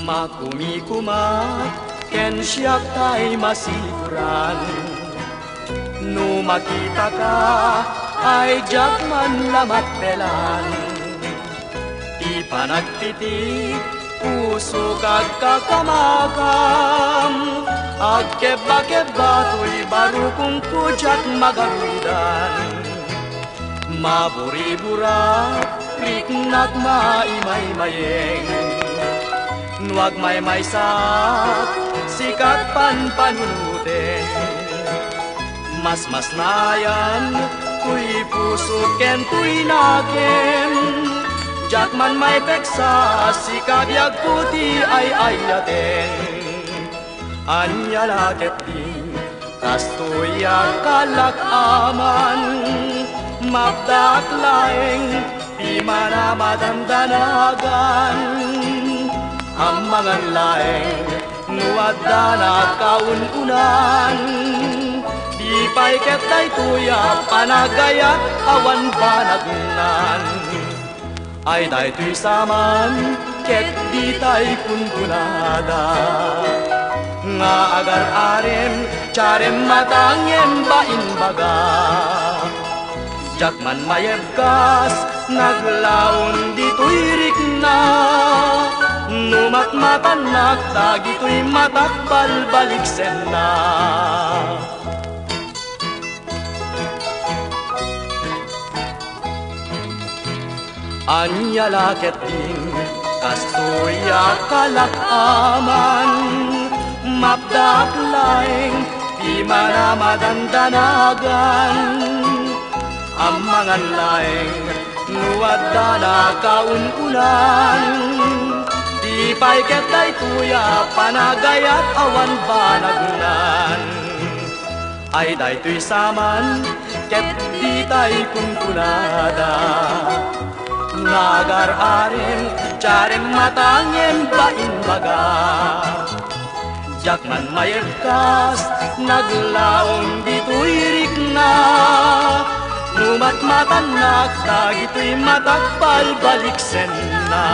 Makumikumat ken siyak tay masikuran. No makita ka ay jakman lamat pelan. Di pa nagtitik puso kag kakamakam. Agkeba-keba to'y baro kong kujak magawidan. Maburi-bura, riknak maimay-mayeng. Nuwag may sak, sikat panpanunuten. Mas nayan, kuy puso ken kuy nakem. Jakman may peksa, sikabyag puti ay ayaten. Anyalaket di, kastoya kalak aman. Mabdak laeng, di mana madandanagan. Amangan laeng, nuwadda na kaununan. Di pa'y ketay tuya, panagayat awan banagnan. Ay daytoy saman, ket di tay kunkunada. Nga agar-arem, charem matangem bainbaga. Jakman mayebkas, naglaon dito'y rikna. Numat matanak, dagito'y matakbal baliksen na. Anyalaket din, kastoy akalak aman. Mapdak laeng, di mana madandanagan. Amangan laeng, nuwadda na kaununan. Di pa'y ketay tuya, panagayat awan banagnan. Ay daytoy saman, ket di tay kunkunada. Nagar-arem, charem matangem bainbaga. Jakman mayebkas, naglaong dito'y rikna. Numat matanak, dagito'y matakbal baliksen na.